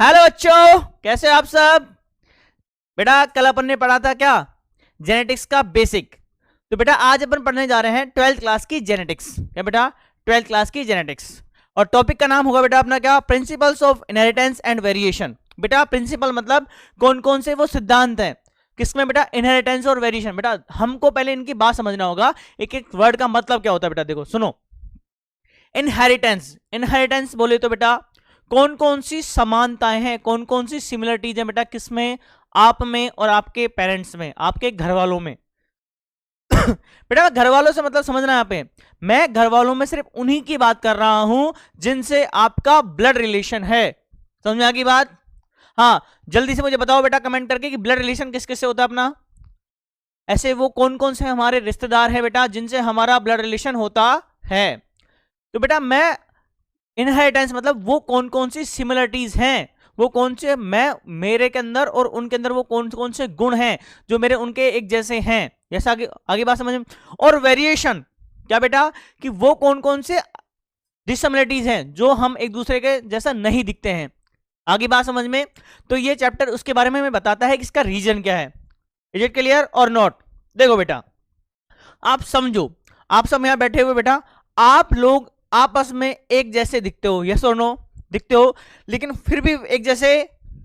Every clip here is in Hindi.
हेलो बच्चों, कैसे हो आप सब। बेटा कल अपन ने पढ़ा था क्या, जेनेटिक्स का बेसिक। तो बेटा आज अपन पढ़ने जा रहे हैं 12th क्लास की जेनेटिक्स। क्या बेटा, 12th क्लास की जेनेटिक्स। और टॉपिक का नाम होगा बेटा अपना क्या, principles of inheritance and variation. बेटा प्रिंसिपल मतलब कौन कौन से वो सिद्धांत हैं किसमें बेटा, इनहेरिटेंस और वेरिएशन। बेटा हमको पहले इनकी बात समझना होगा, एक एक वर्ड का मतलब क्या होता है। बेटा देखो सुनो, इनहेरिटेंस, इनहेरिटेंस बोले तो बेटा कौन कौन सी समानताएं हैं, कौन कौन सी सिमिलरिटीज हैं बेटा किसमें, आप में और आपके पेरेंट्स में, आपके घर वालों में। बेटा घर वालों से मतलब समझना यहाँ पे, मैं घर वालों में सिर्फ उन्हीं की बात कर रहा हूं जिनसे आपका ब्लड रिलेशन है। समझ में आ गई बात। हाँ, जल्दी से मुझे बताओ बेटा कमेंट करके कि ब्लड रिलेशन किस किस से होता है अपना। ऐसे वो कौन कौन से हमारे रिश्तेदार हैं बेटा जिनसे हमारा ब्लड रिलेशन होता है। तो बेटा मैं, इनहेरिटेंस मतलब वो कौन कौन सी सिमिलरिटीज हैं, वो कौन से मैं, मेरे के अंदर और उनके अंदर वो कौन कौन से गुण हैं जो मेरे उनके एक जैसे हैं। जैसा आगे आगे बात समझ में। और वेरिएशन क्या बेटा, कि वो कौन कौन से डिससिमिलरिटीज हैं जो हम एक दूसरे के जैसा नहीं दिखते हैं। आगे बात समझ में। तो ये चैप्टर उसके बारे में बताता है कि इसका रीजन क्या है। इज इट क्लियर और नॉट। देखो बेटा आप समझो, आप सब यहां बैठे हुए बेटा, आप लोग आपस में एक जैसे दिखते हो, यस और नो, दिखते हो, लेकिन फिर भी एक जैसे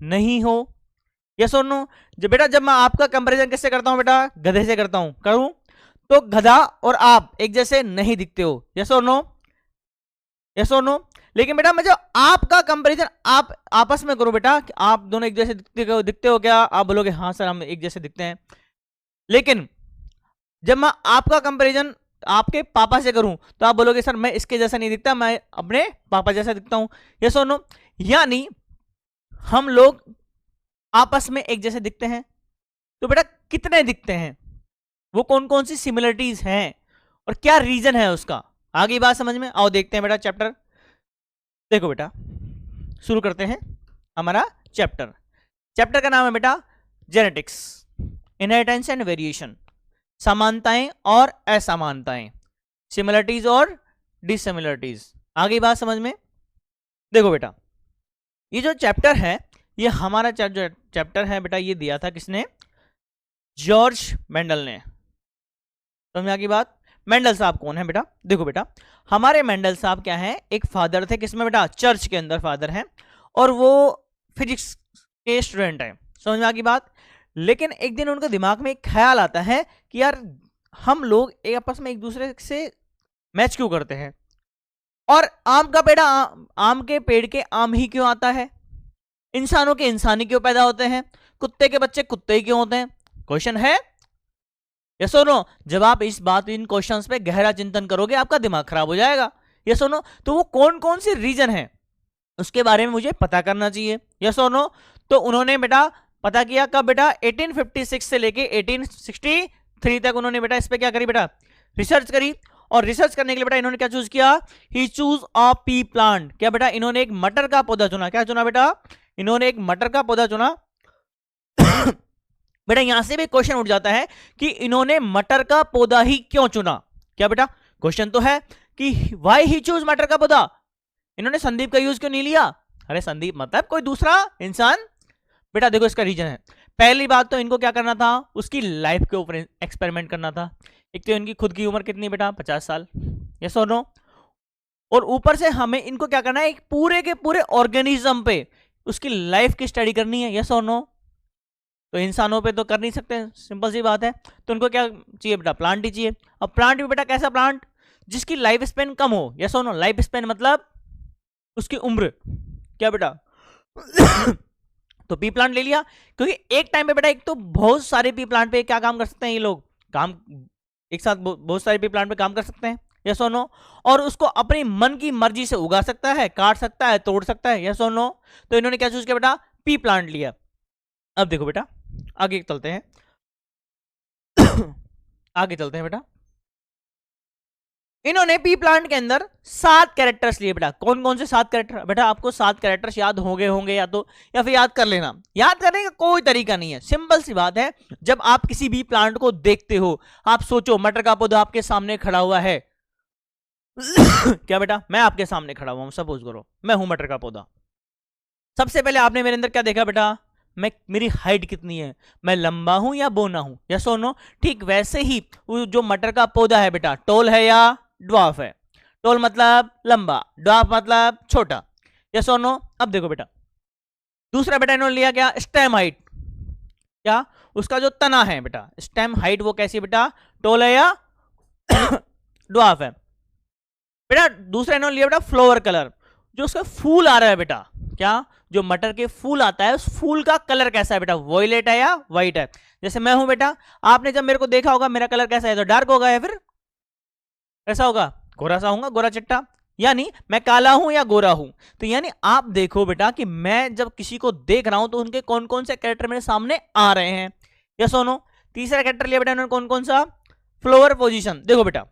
नहीं हो, यस और नो। जब बेटा जब मैं आपका कंपैरिजन किससे करता हूं बेटा, गधे से करता हूं, करूं तो गधा और आप एक जैसे नहीं दिखते हो, यस और नो, यस और नो। लेकिन बेटा मैं जो आपका कंपैरिजन आप आपस में करो बेटा, आप दोनों एक जैसे दिखते हो क्या, आप बोलोगे हाँ सर हम एक जैसे दिखते हैं। लेकिन जब मैं आपका कंपैरिजन आपके पापा से करूं तो आप बोलोगे सर मैं इसके जैसा नहीं दिखता, मैं अपने पापा जैसा दिखता हूं, ये सुनो। यानी हम लोग आपस में एक जैसे दिखते हैं। तो बेटा कितने दिखते हैं, वो कौन कौन सी सिमिलरिटीज हैं और क्या रीजन है उसका, आगे बात समझ में आओ। देखते हैं बेटा चैप्टर। देखो बेटा शुरू करते हैं हमारा चैप्टर। चैप्टर का नाम है बेटा जेनेटिक्स, इनहेरिटेंस एंड वेरिएशन, समानताएं और असमानताएं, सिमिलरिटीज और डिसिमिलरिटीज। आगे बात समझ में। देखो बेटा ये जो चैप्टर है, ये हमारा जो चैप्टर है बेटा, ये दिया था किसने, जॉर्ज मेंडल ने। समझ में आ गई बात। मेंडल साहब कौन है बेटा, देखो बेटा हमारे मेंडल साहब क्या है, एक फादर थे किसमें बेटा, चर्च के अंदर फादर हैं, और वो फिजिक्स के स्टूडेंट हैं। समझ में आ गई बात। लेकिन एक दिन उनके दिमाग में एक ख्याल आता है कि यार हम लोग एक आपस में एक दूसरे से मैच क्यों करते हैं, और आम का पेड़ आम के पेड़ के आम ही क्यों आता है, इंसानों के इंसानी क्यों पैदा होते हैं, कुत्ते के बच्चे कुत्ते ही क्यों होते हैं। क्वेश्चन है, ये सुनो। जब आप इस बात इन क्वेश्चंस पे गहरा चिंतन करोगे आपका दिमाग खराब हो जाएगा। ये सुनो, तो वो कौन कौन से रीजन है उसके बारे में मुझे पता करना चाहिए, यस और नो। तो उन्होंने बेटा पता किया कब बेटा, 1856 से लेके 1863 तक उन्होंने बेटा इस पे क्या करी बेटा, रिसर्च करी। और रिसर्च करने के लिए बेटा इन्होंने क्या चूज किया, ही चूज अ पी प्लांट। क्या बेटा, इन्होंने एक मटर का पौधा चुना। क्या चुना बेटा, इन्होंने एक मटर का पौधा चुना। बेटा यहां से भी क्वेश्चन उठ जाता है कि इन्होंने मटर का पौधा ही क्यों चुना। क्या बेटा क्वेश्चन तो है कि वाई ही चूज मटर का पौधा, इन्होंने संदीप का यूज क्यों नहीं लिया। अरे संदीप मतलब कोई दूसरा इंसान। बेटा देखो इसका रीजन है, पहली बात तो इनको क्या करना था, उसकी लाइफ के ऊपर एक्सपेरिमेंट करना था। एक तो इनकी खुद की उम्र कितनी बेटा, 50 साल, यस और नो। और ऊपर से हमें इनको क्या करना है, एक पूरे के पूरे ऑर्गेनिज्म पे उसकी लाइफ की स्टडी करनी है, यस और नो। तो इंसानों पे तो कर नहीं सकते, सिंपल सी बात है। तो उनको क्या चाहिए बेटा, प्लांट ही चाहिए। अब प्लांट भी बेटा कैसा प्लांट, जिसकी लाइफ स्पेन कम हो, यस और नो। लाइफ स्पेन मतलब उसकी उम्र। क्या बेटा तो पी प्लांट ले लिया, क्योंकि एक टाइम पे बेटा एक तो बहुत सारे पी प्लांट पे क्या काम कर सकते हैं ये लोग, काम एक साथ बहुत सारे पी प्लांट पे काम कर सकते हैं, यस और नो। और उसको अपनी मन की मर्जी से उगा सकता है, काट सकता है, तोड़ सकता है, यस और नो। तो इन्होंने क्या चूज किया बेटा, पी प्लांट लिया। अब देखो बेटा आगे चलते हैं आगे चलते हैं बेटा। इन्होंने पी प्लांट के अंदर 7 कैरेक्टर्स लिए बेटा। कौन कौन से 7 कैरेक्टर बेटा, आपको 7 कैरेक्टर्स याद होंगे या तो, या फिर याद कर लेना। याद करने का कोई तरीका नहीं है, सिंपल सी बात है। जब आप किसी भी प्लांट को देखते हो, आप सोचो मटर का पौधा आपके सामने खड़ा हुआ है क्या बेटा, मैं आपके सामने खड़ा हुआ हूं, सपोज करो मैं हूं मटर का पौधा। सबसे पहले आपने मेरे अंदर क्या देखा बेटा, मेरी हाइट कितनी है, मैं लंबा हूं या बोना हूं, यस और नो। ठीक वैसे ही वो जो मटर का पौधा है बेटा, टोल है या ड्वार्फ है। टोल मतलब लंबा, ड्वार्फ मतलब छोटा, यस और नो। अब देखो बेटा, दूसरा बेटा इन्होंने लिया क्या, स्टेम हाइट। क्या, उसका जो तना है बेटा, स्टेम हाइट वो कैसी है बेटा, टोल है या ड्वार्फ है। बेटा दूसरा इन्होंने लिया बेटा फ्लावर कलर, जो उसका फूल आ रहा है बेटा, क्या, जो मटर के फूल आता है उस फूल का कलर कैसा है बेटा, वॉयलेट है या व्हाइट है। जैसे मैं हूं बेटा, आपने जब मेरे को देखा होगा मेरा कलर कैसा है, तो डार्क होगा या फिर कैसा होगा, गोरा सा होगा, गोरा चिट्टा। यानी मैं काला हूं या गोरा हूं। तो यानी आप देखो बेटा कि मैं जब किसी को देख रहा हूं तो उनके कौन कौन से कैरेक्टर मेरे सामने आ रहे हैं, यस और नो। तीसरा कैरेक्टर लिया बेटा इन्होंने कौन कौन सा, फ्लावर पोजीशन। देखो बेटा,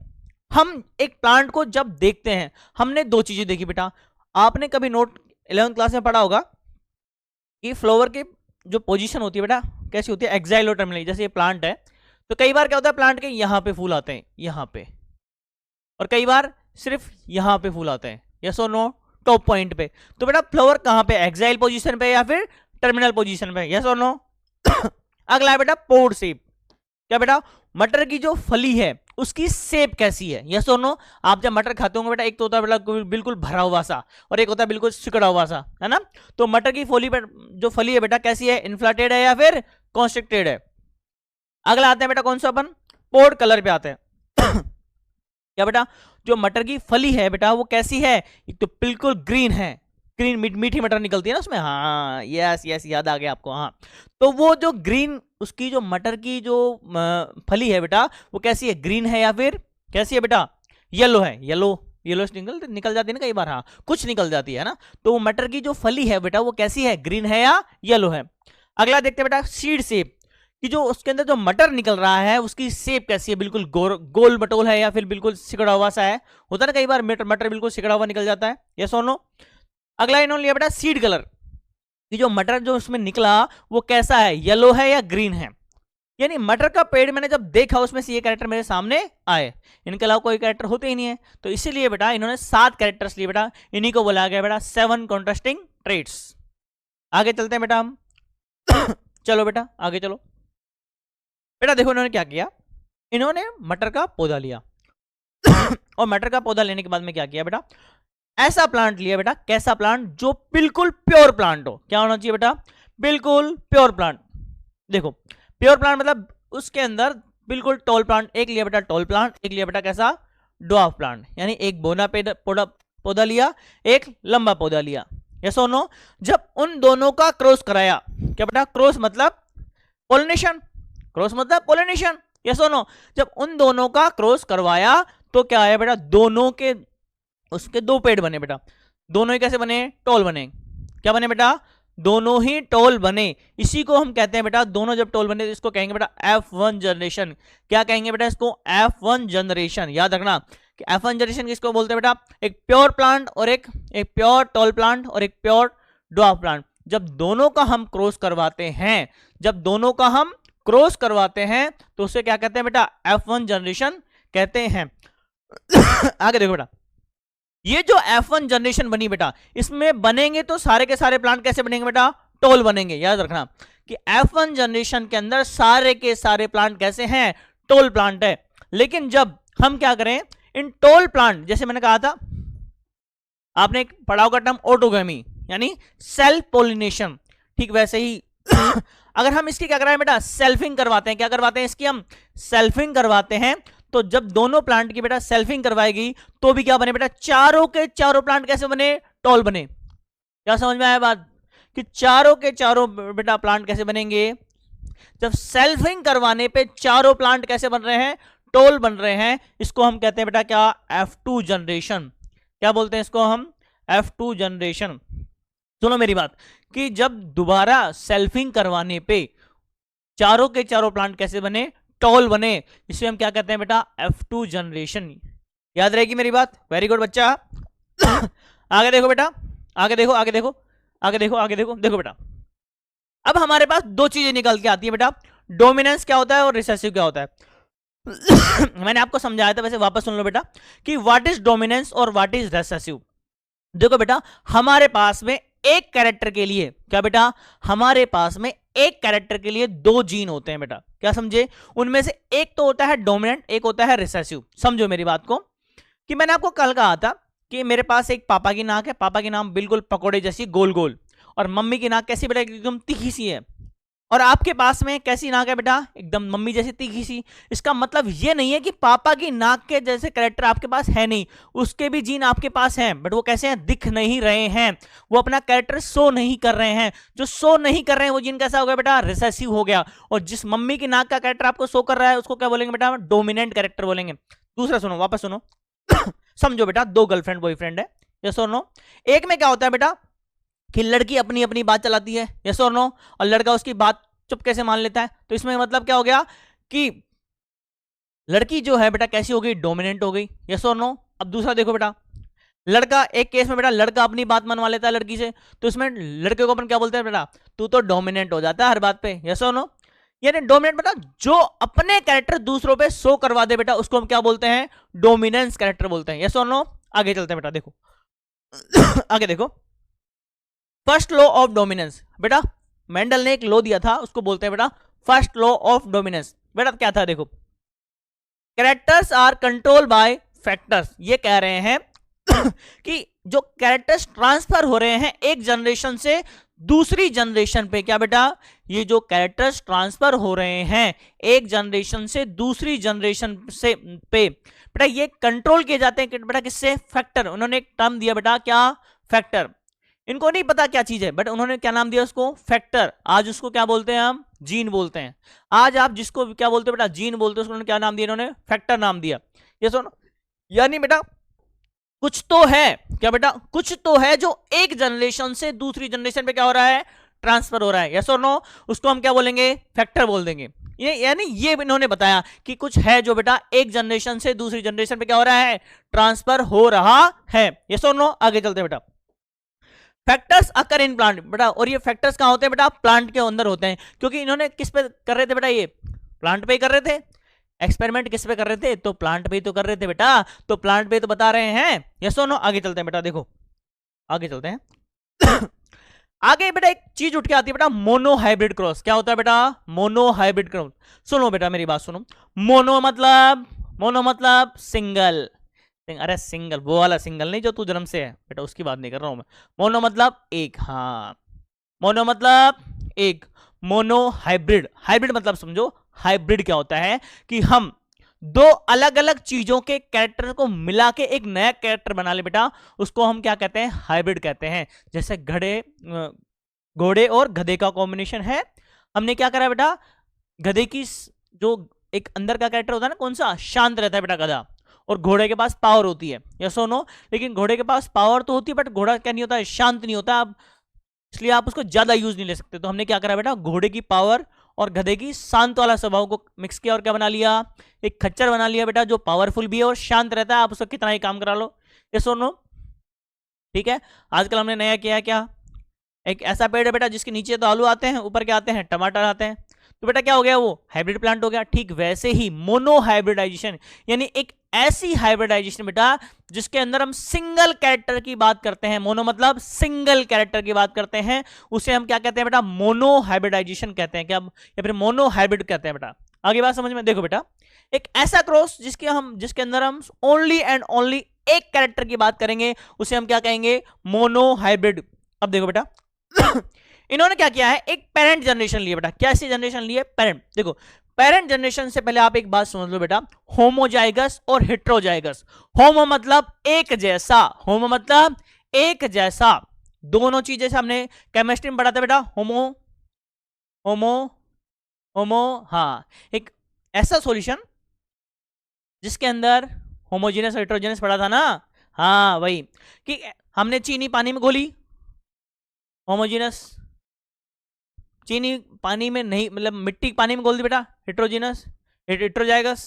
हम एक प्लांट को जब देखते हैं, हमने दो चीजें देखी बेटा। आपने कभी नोट 11th क्लास में पढ़ा होगा कि फ्लावर की जो पोजीशन होती है बेटा कैसी होती है, एक्साइल और टर्मिनल। जैसे ये प्लांट है तो कई बार क्या होता है, प्लांट के यहां पे फूल आते हैं, यहां पे, और कई बार सिर्फ यहां पे फूल आते हैं, यस और नो, टॉप पॉइंट पे। तो बेटा फ्लावर कहां पे, एक्साइल पोजीशन पे या फिर टर्मिनल पोजीशन पे, यस और नो। अगला है बेटा पोड शेप। क्या बेटा, मटर की जो फली है उसकी शेप कैसी है, यस और नो। आप जब मटर खाते होंगे बेटा, एक तो होता है बेटा बिल्कुल भरा हुआ सा, और एक होता है बिल्कुल सिकड़ा हुआ सा, है ना। तो मटर की फली पर जो फली है बेटा कैसी है, इन्फ्लेटेड है या फिर कॉन्स्ट्रिक्टेड है। अगला आते हैं बेटा कौन सा, अपन पोड कलर पे आते हैं। क्या बेटा, जो मटर की फली है बेटा वो कैसी है, एक तो बिल्कुल ग्रीन है, ग्रीन मीठी मटर निकलती है ना उसमें, हाँ यस यस याद आ गया आपको, हाँ। तो वो जो ग्रीन उसकी जो मटर की जो फली है बेटा वो कैसी है, ग्रीन है या फिर कैसी है बेटा, येलो है, येलो येलो निकल जाती है ना कई बार, हाँ कुछ निकल जाती है ना। तो वो मटर की जो फली है बेटा वो कैसी है, ग्रीन है या येलो है। अगला देखते हैं बेटा सीड शेप, कि जो उसके अंदर जो मटर निकल रहा है उसकी शेप कैसी है, बिल्कुल गोल मटोल है या फिर बिल्कुल सिकड़ा हुआ सा है। होता है ना कई बार मटर बिल्कुल सिकड़ा हुआ निकल जाता है, यस और नो। अगला इन्होंने लिया बेटा सीड कलर, कि जो मटर जो उसमें निकला वो कैसा है, येलो है या ग्रीन है। यानी मटर का पेड़ मैंने जब देखा उसमें से ये कैरेक्टर मेरे सामने आए, इनके अलावा कोई कैरेक्टर होते ही नहीं है। तो इसीलिए बेटा इन्होंने 7 कैरेक्टर्स लिए बेटा, इन्हीं को बोला गया बेटा 7 कॉन्ट्रास्टिंग ट्रेट्स। आगे चलते हैं बेटा हम। चलो बेटा आगे चलो। बेटा देखो इन्होंने क्या किया, इन्होंने मटर का पौधा लिया और मटर का पौधा लेने के बाद में क्या किया बेटा, ऐसा प्लांट लिया बेटा, कैसा प्लांट, जो बिल्कुल प्योर प्लांट हो। क्या होना चाहिए बेटा, बिल्कुल प्योर प्लांट। देखो प्योर प्लांट मतलब उसके अंदर बिल्कुल टॉल प्लांट, एक लिया बेटा टॉल प्लांट, एक लिया बेटा कैसा, ड्वार्फ प्लांट। यानी एक बोना पौधा लिया, एक लंबा पौधा लिया, यस और नो। जब उन दोनों का क्रॉस कराया, क्या बेटा, क्रॉस मतलब पोलिनेशन, क्रॉस मतलब पोलिनेशन, यस और नो। जब उन दोनों का क्रॉस करवाया तो क्या है बेटा, दोनों के उसके 2 पेड़ बने बेटा। दोनों ही कैसे बने, टॉल बने। क्या बने बेटा, दोनों ही टॉल बने। इसी को हम कहते हैं बेटा, दोनों जब टॉल बने तो इसको कहेंगे बेटा F1 जनरेशन। क्या कहेंगे बेटा इसको, F1 जनरेशन। याद रखना कि F1 जनरेशन किसको बोलते हैं बेटा, एक प्योर प्लांट और एक प्योर टॉल प्लांट और एक प्योर ड्वार्फ प्लांट। जब दोनों का हम क्रॉस करवाते हैं, जब दोनों का हम क्रॉस करवाते हैं तो उसे क्या कहते हैं बेटा, F1 जनरेशन कहते हैं। आगे देखो बेटा, ये जो F1 जनरेशन बनी बेटा, इसमें बनेंगे तो सारे के सारे प्लांट कैसे बनेंगे बेटा, टॉल बनेंगे। याद रखना कि F1 जनरेशन के अंदर सारे के सारे प्लांट कैसे हैं, टॉल प्लांट है। लेकिन जब हम क्या करें, इन टॉल प्लांट, जैसे मैंने कहा था आपने एक पढ़ा होगा टर्म ऑटोगेमी, यानी सेल्फ पोलिनेशन, ठीक वैसे ही अगर हम इसकी क्या कराएं बेटा, सेल्फिंग करवाते हैं। क्या करवाते हैं इसकी, हम सेल्फिंग करवाते हैं। तो जब दोनों प्लांट की बेटा सेल्फिंग करवाएगी तो भी क्या बने बेटा, चारों के चारों प्लांट कैसे बने, टॉल बने। क्या समझ में आया बात, कि चारों के चारों बेटा प्लांट कैसे बनेंगे, जब सेल्फिंग करवाने पे चारों प्लांट कैसे बन रहे हैं, टॉल बन रहे हैं। इसको हम कहते हैं बेटा क्या, F2 जनरेशन। क्या बोलते हैं इसको हम, F2 जनरेशन। सुनो मेरी बात, कि जब दोबारा सेल्फिंग करवाने पे चारों के चारों प्लांट कैसे बने, टॉल बने, इसे हम क्या कहते हैं बेटा, F2 जनरेशन। याद रहेगी मेरी बात, वेरी गुड बच्चा। आगे देखो बेटा, आगे देखो आगे देखो आगे देखो आगे देखो, देखो बेटा अब हमारे पास 2 चीजें निकल के आती है बेटा, डोमिनेंस क्या होता है और रिसेसिव क्या होता है। मैंने आपको समझाया था, वैसे वापस सुन लो बेटा कि व्हाट इज डोमिनेंस और व्हाट इज रिसेसिव। देखो बेटा हमारे पास में एक कैरेक्टर के लिए क्या बेटा, हमारे पास में एक कैरेक्टर के लिए दो जीन होते हैं बेटा, क्या समझे? उनमें से एक तो होता है डोमिनेंट, एक होता है रिसेसिव। समझो मेरी बात को, कि मैंने आपको कल कहा था कि मेरे पास एक पापा की नाक है, पापा की नाक बिल्कुल पकोड़े जैसी गोल गोल, और मम्मी की नाक कैसी बेटा, एकदम तीखी सी है। और आपके पास में कैसी नाक है बेटा, एकदम मम्मी जैसी तीखी सी। इसका मतलब ये नहीं है कि पापा की नाक के जैसे कैरेक्टर आपके पास है नहीं, उसके भी जीन आपके पास हैं, बट वो कैसे हैं, दिख नहीं रहे हैं, वो अपना कैरेक्टर शो नहीं कर रहे हैं। जो शो नहीं कर रहे हैं वो जीन कैसा हो गया बेटा, रिसेसिव हो गया। और जिस मम्मी की नाक का कैरेक्टर आपको शो कर रहा है उसको क्या बोलेंगे बेटा, डोमिनेंट कैरेक्टर बोलेंगे। दूसरा सुनो, वापस सुनो समझो बेटा, दो गर्लफ्रेंड बॉयफ्रेंड है, यस और नो। एक में क्या होता है बेटा कि लड़की अपनी अपनी बात चलाती है, यस और नो, और लड़का उसकी बात चुपके से मान लेता है। तो इसमें मतलब क्या हो गया कि लड़की जो है बेटा कैसी हो गई, डोमिनेंट हो गई, यस और नो। अब दूसरा देखो बेटा, लड़का, एक केस में बेटा लड़का अपनी बात मनवा लेता है लड़की से, तो इसमें लड़के को अपन क्या बोलते हैं बेटा, तू तो डोमिनेंट हो जाता है हर बात पे, यस और नो। यानी डोमिनेंट बेटा जो अपने कैरेक्टर दूसरों पे शो करवा दे बेटा, उसको हम क्या बोलते हैं, डोमिनेंस कैरेक्टर बोलते हैं, यस और नो। आगे चलते हैं बेटा, देखो आगे देखो, फर्स्ट लॉ ऑफ डोमिनेंस। बेटा मेंडल ने एक लॉ दिया था, उसको बोलते हैं बेटा फर्स्ट लॉ ऑफ डोमिनेंस। बेटा क्या था, देखो, characters are control by factors. ये कह रहे हैं कि जो कैरेक्टर्स ट्रांसफर हो रहे हैं एक जनरेशन से दूसरी जनरेशन पे, क्या बेटा, ये जो कैरेक्टर्स ट्रांसफर हो रहे हैं एक जनरेशन से दूसरी जनरेशन से पे बेटा, ये कंट्रोल किए जाते हैं बेटा किससे, फैक्टर। उन्होंने एक टर्म दिया बेटा, क्या, फैक्टर। इनको नहीं पता क्या चीज है, बट उन्होंने क्या नाम दिया उसको, फैक्टर। आज उसको क्या बोलते हैं हम, जीन बोलते हैं। आज आप जिसको क्या बोलते हो बेटा, जीन बोलते हो, उसको क्या नाम दिया इन्होंने, फैक्टर नाम दिया। ये सुनो, यानी बेटा कुछ तो है, क्या बेटा, कुछ तो है जो एक जनरेशन से दूसरी जनरेशन पे क्या हो रहा है, ट्रांसफर हो रहा है, यस और नो। उसको हम क्या बोलेंगे, फैक्टर बोल देंगे। ये यानी ये इन्होंने बताया कि कुछ है जो बेटा एक जनरेशन से दूसरी जनरेशन पे क्या हो रहा है, ट्रांसफर हो रहा है, यस और नो। आगे चलते हैं बेटा, फैक्टर्स अकर इन प्लांट बेटा, और ये फैक्टर्स कहां होते हैं बेटा, प्लांट के अंदर होते हैं। क्योंकि इन्होंने किस पे कर रहे थे बेटा, ये प्लांट पे ही कर रहे थे, एक्सपेरिमेंट किस पे कर रहे थे, तो प्लांट पे ही तो कर रहे थे बेटा, तो प्लांट पे तो बता रहे हैं, यस और नो। आगे चलते हैं बेटा, देखो आगे चलते हैं आगे बेटा एक चीज उठ के आती है बेटा, मोनो हाइब्रिड क्रॉस। क्या होता है बेटा, मोनो हाइब्रिड क्रॉस। सुनो बेटा मेरी बात सुनो, मोनो मतलब सिंगल, अरे सिंगल वो वाला सिंगल नहीं जो तू जन्म से है बेटा, उसकी बात नहीं कर रहा हूं मैं। मोनो मतलब एक, हाँ, मोनो मतलब एक। मोनो हाइब्रिड, हाइब्रिड मतलब समझो, हाइब्रिड क्या होता है कि हम दो अलग अलग चीजों के कैरेक्टर को मिला के एक नया कैरेक्टर बना ले बेटा, उसको हम क्या कहते हैं, हाइब्रिड कहते हैं। जैसे घोड़े और गधे का कॉम्बिनेशन है, हमने क्या करा बेटा, गधे की जो एक अंदर का कैरेक्टर होता है ना, कौन सा, शांत रहता है बेटा गधा, और घोड़े के पास पावर होती है, यस और नो। लेकिन घोड़े के पास पावर तो होती है, बट घोड़ा क्या नहीं होता है, शांत नहीं होता, इसलिए आप उसको ज्यादा यूज नहीं ले सकते। तो हमने क्या करा बेटा, घोड़े की पावर और गधे की शांत वाला स्वभाव को मिक्स किया और क्या बना लिया, एक खच्चर बना लिया बेटा, जो पावरफुल भी है और शांत रहता है, आप उसको कितना ही काम करा लो, यस और नो। ठीक है, आजकल हमने नया किया है क्या, एक ऐसा पेड़ है बेटा जिसके नीचे तो आलू आते हैं, ऊपर क्या आते हैं, टमाटर आते हैं, तो बेटा क्या हो गया, वो हाइब्रिड प्लांट हो गया। ठीक वैसे ही मोनो हाइब्रिडाइजेशन, यानी एक ऐसी हाइब्रिडाइजेशन बेटा जिसके अंदर हम सिंगल कैरेक्टर की बात करते हैं, मोनो मतलब सिंगल कैरेक्टर की बात करते हैं, उसे हम क्या कहते हैं बेटा, मोनो हाइब्रिडाइजेशन कहते हैं, क्या, या फिर मोनो हाइब्रिड कहते हैं बेटा। आगे बात समझ में, देखो बेटा एक ऐसा क्रॉस जिसके अंदर हम ओनली एंड ओनली एक कैरेक्टर की बात करेंगे, उसे हम क्या कहेंगे, मोनो हाइब्रिड। अब देखो बेटा इन्होंने क्या किया है, एक पेरेंट जनरेशन लिया बेटा, क्या ऐसी जनरेशन ली है, पेरेंट। देखो पेरेंट जनरेशन से पहले आप एक बात समझ लो बेटा, होमोजाइगस और हेट्रोजाइगस। होमो मतलब एक जैसा, होमो मतलब एक जैसा, दोनों चीजें से हमने केमिस्ट्री में पढ़ा था बेटा, होमो होमो होमो, हाँ, एक ऐसा सॉल्यूशन जिसके अंदर होमोजेनस और हेट्रोजेनस पढ़ा था ना, हाँ वही, कि हमने चीनी पानी में घोली, होमोजेनस, चीनी पानी में नहीं, मतलब मिट्टी पानी में घोल दी बेटा, हेट्रोजेनस, हेट्रोजाइगस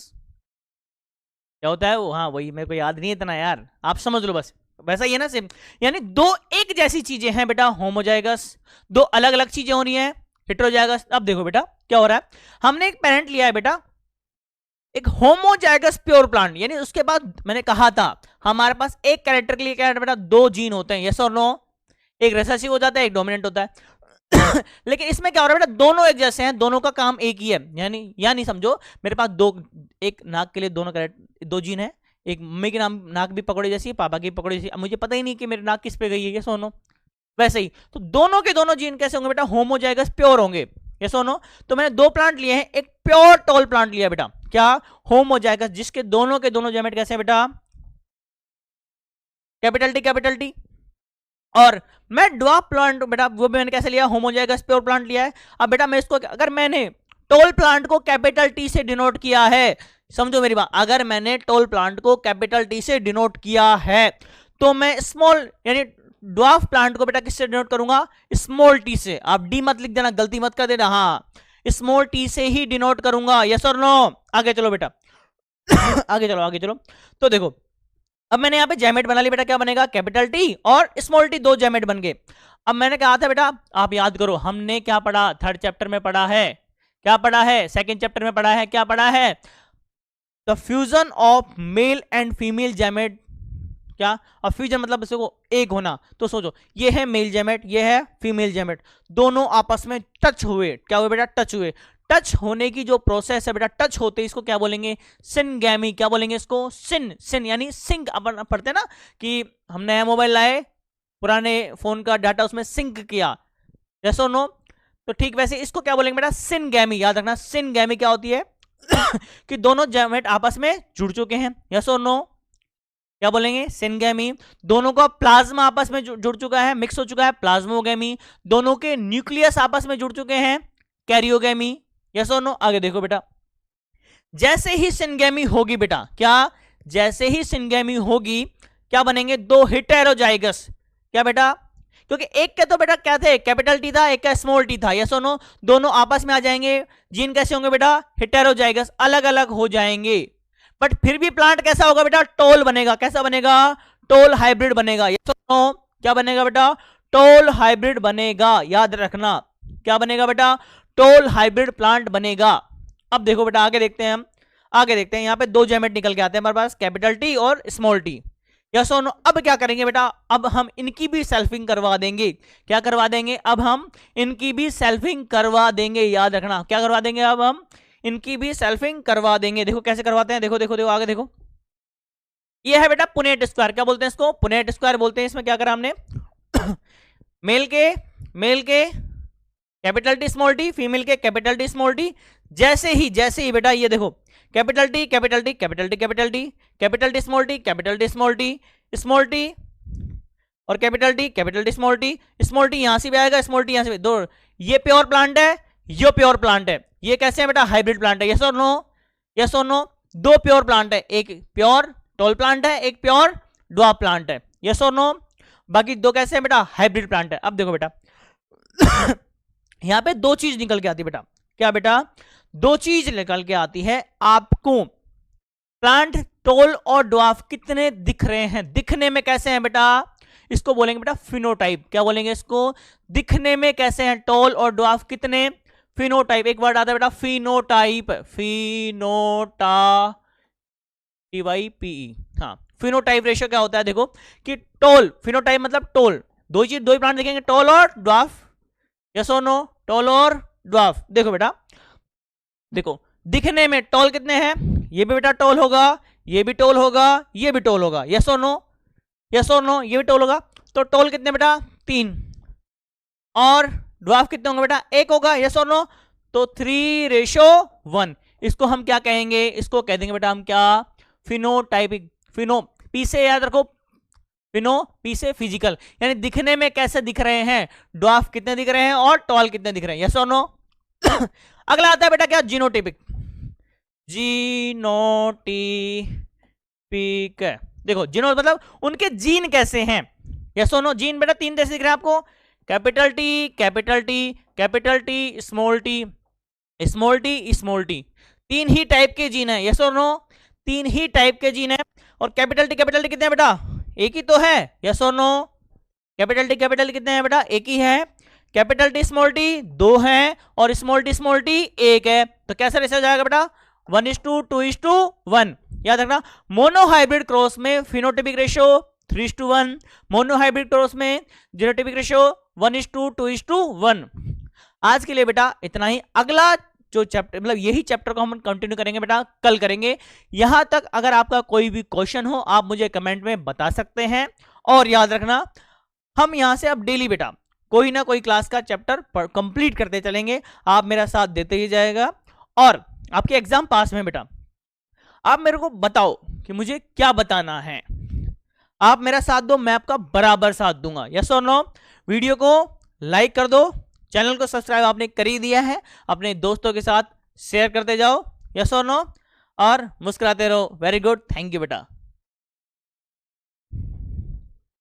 क्या होता है वो, हाँ वही, मेरे को याद नहीं है इतना यार, आप समझ लो बस, वैसा ही है ना सेम। यानी दो एक जैसी चीजें हैं बेटा, होमोजाइगस, दो अलग अलग चीजें हो रही हैं, हेट्रोजाइगस। अब देखो बेटा क्या हो रहा है, हमने एक पेरेंट लिया है बेटा, एक होमोजाइगस प्योर प्लांट, यानी उसके बाद मैंने कहा था हमारे पास एक कैरेक्टर के लिए क्या है बेटा, दो जीन होते हैं, यस और नो। एक रिसेसिव हो जाता है, एक डोमिनेंट होता है। लेकिन इसमें क्या हो रहा है बेटा, दोनों एक जैसे हैं, दोनों का काम एक ही है। यानी समझो मेरे पास दो, एक नाक के लिए दो जीन है, एक मम्मी की नाक भी पकौड़े जैसी है, पापा की पकौड़े जैसी, मुझे पता ही नहीं कि मेरी नाक किस पे गई है, ये सोनो। वैसे ही तो दोनों के दोनों जीन कैसे होंगे बेटा, होमोजाइगस प्योर होंगे, ये सोनो। तो मैंने दो प्लांट लिए हैं, एक प्योर टॉल प्लांट लिया बेटा, क्या, होमोजाइगस, जिसके दोनों के दोनों गैमेट कैसे हैं बेटा, कैपिटल टी। और मैं ड्वार्फ प्लांट बेटा वो भी मैंने कैसे लिया, होमोजाइगस प्योर प्लांट लिया है। अब बेटा मैं इसको, अगर मैंने टॉल प्लांट को कैपिटल टी से डिनोट किया है, समझो मेरी बात, अगर मैंने टॉल प्लांट को कैपिटल टी से डिनोट किया है, तो मैं स्मॉल यानी ड्वार्फ प्लांट को बेटा किससे डिनोट करूंगा, स्मॉल टी से। आप डी मत लिख देना, गलती मत कर देना, हाँ स्मॉल टी से ही डिनोट करूंगा, यस और नो। आगे चलो बेटा आगे चलो। तो देखो अब मैंने यहाँ पे जैमेट बना ली बेटा, क्या बनेगा, कैपिटल टी और स्मॉल टी, दो जैमेट बन गए। अब मैंने कहा था बेटा, आप याद करो हमने क्या पढ़ा, थर्ड चैप्टर में पढ़ा है, क्या पढ़ा है, सेकंड चैप्टर में पढ़ा है, क्या पढ़ा है, the fusion of male and female gamete. क्या, और फ्यूजन मतलब इसको एक होना, तो सोचो ये है मेल जैमेट, ये है फीमेल जैमेट, दोनों आपस में टच हुए, क्या हुए बेटा, टच हुए। टच होने की जो प्रोसेस है बेटा, टच होते इसको क्या बोलेंगे, सिनगैमी, क्या बोलेंगे इसको, सिन यानी सिंक। अपन पढ़ते हैं ना कि हम नया मोबाइल लाए, पुराने फोन का डाटा उसमें सिंक किया, यस और नो। तो ठीक वैसे इसको क्या बोलेंगे बेटा, सिनगैमी। याद रखना सिनगैमी क्या होती है कि दोनों गैमेट आपस में जुड़ चुके हैं, यस और नो, क्या बोलेंगे, सिनगैमी। दोनों का प्लाज्मा आपस में जुड़ चुका है, मिक्स हो चुका है, प्लाज्मोगैमी। दोनों के न्यूक्लियस आपस में जुड़ चुके हैं, कैरियोगैमी, यस और नो। आगे देखो बेटा, जैसे ही सिनगैमी होगी बेटा, क्या, जैसे ही सिनगैमी होगी क्या बनेंगे, दो हेटेरोजाइगस, क्या बेटा, क्योंकि एक के तो बेटा क्या थे, कैपिटल टी था, एक का स्मॉल टी था, यस और नो। दोनों आपस में आ जाएंगे, जीन कैसे होंगे बेटा, हेटेरोजाइगस, अलग अलग हो जाएंगे। बट फिर भी प्लांट कैसा होगा बेटा, टोल बनेगा, कैसा बनेगा, टोल हाइब्रिड बनेगा, यस और नो। क्या बनेगा बेटा, टोल हाइब्रिड बनेगा, याद रखना, क्या बनेगा बेटा, टोल हाइब्रिड प्लांट बनेगा। अब देखो बेटा आगे देखते हैं, हम आगे देखते हैं, यहाँ पे दो जैमेट निकल के आते हैं हमारे पास, कैपिटल टी और स्मॉल टी, यस और नो। अब क्या करेंगे बेटा, अब हम इनकी भी सेल्फिंग करवा देंगे, क्या करवा देंगे, अब हम इनकी भी सेल्फिंग करवा देंगे, याद रखना, क्या करवा देंगे, अब हम इनकी भी सेल्फिंग करवा देंगे। देखो कैसे करवाते हैं, देखो देखो देखो आगे देखो, ये है बेटा पुनेट स्क्वायर, क्या बोलते हैं इसको, पुनेट स्क्वायर बोलते हैं। इसमें क्या करा हमने मेल के capital T small T, female के कैपिटल टी स्मॉल टी। जैसे ही बेटा ये देखो, capital T capital T capital T capital T, capital T small T, capital T small T, small T और capital T small T, small T यहां से भी आएगा, स्मॉल टी यहां से भी, दो, ये प्योर प्लांट है, ये प्योर प्लांट है, ये कैसे है बेटा, हाइब्रिड प्लांट है, यस और नो, यस और नो। दो प्योर प्लांट है, एक प्योर टॉल प्लांट है, एक प्योर ड्वार्फ प्लांट है, यस और नो। बाकी दो कैसे है बेटा, हाइब्रिड प्लांट है। अब देखो बेटा यहां पे दो चीज निकल के आती है बेटा, क्या बेटा, दो चीज निकल के आती है आपको, प्लांट टॉल और ड्वार्फ कितने दिख रहे हैं, दिखने में कैसे हैं बेटा, इसको बोलेंगे बेटा फिनोटाइप, क्या बोलेंगे इसको, दिखने में कैसे हैं टॉल और ड्वार्फ कितने, फिनोटाइप। एक वर्ड आता है बेटा फिनोटाइप, फिनोटाइप, हाँ फिनोटाइप रेशियो क्या होता है, देखो कि टॉल, फिनोटाइप मतलब टॉल, दो चीज, दो ही प्लांट देखेंगे, टॉल और ड्वार्फ, यस और नो, टॉल और ड्वार्फ। देखो बेटा, देखो दिखने में टॉल कितने हैं, ये भी बेटा टॉल होगा, ये भी टॉल होगा, ये भी टॉल होगा, यस और नो, यस और नो, ये भी टॉल होगा। तो टॉल कितने बेटा, 3, और ड्वार्फ कितने होंगे बेटा, 1 होगा, यस और नो। तो 3:1। इसको हम क्या कहेंगे, इसको कह देंगे बेटा हम क्या, फिनोटाइपिक। फिनो पी से याद रखो, फिनो पी से फिजिकल, यानी दिखने में कैसे दिख रहे हैं, ड्वार्फ कितने दिख रहे हैं और टॉल कितने दिख रहे हैं, यस और नो। अगला आता है बेटा क्या, जीनोटाइपिक, जीनोटाइपिक। देखो जीनो मतलब उनके जीन कैसे हैं, यस और नो। जीन बेटा 3 जैसे दिख रहे हैं आपको, capital T capital T capital T small T small T small T, 3 ही टाइप के जीन है, यस और नो, 3 ही टाइप के जीन है। और कैपिटल टी कितने हैं बेटा, एक ही तो है, यस और नो। कैपिटल टी कितने हैं बेटा, एक ही है। कैपिटल टी स्मॉल टी 2 हैं और स्मॉल टी 1 है। तो कैसा रेशियो जाएगा बेटा, 1:2:1। याद रखना, मोनो हाइब्रिड क्रॉस में फिनोटाइपिक रेशियो 3:1, मोनोहाइब्रिड क्रॉस में जीनोटाइपिक रेशियो 1:2:1। आज के लिए बेटा इतना ही। अगला जो चैप्टर मतलब यही चैप्टर को हम कंटिन्यू करेंगे बेटा, कल करेंगे। यहां तक अगर आपका कोई भी क्वेश्चन हो आप मुझे कमेंट में बता सकते हैं। और याद रखना हम यहां से अब डेली बेटा कोई ना कोई क्लास का चैप्टर कंप्लीट करते चलेंगे, आप मेरा साथ देते ही जाएगा। और आपके एग्जाम पास में बेटा आप मेरे को बताओ कि मुझे क्या बताना है, आप मेरा साथ दो, मैं आपका बराबर साथ दूंगा। यस और नो? वीडियो को लाइक कर दो, चैनल को सब्सक्राइब आपने कर ही दिया है, अपने दोस्तों के साथ शेयर करते जाओ। यस और नो? और मुस्कुराते रहो। वेरी गुड, थैंक यू बेटा।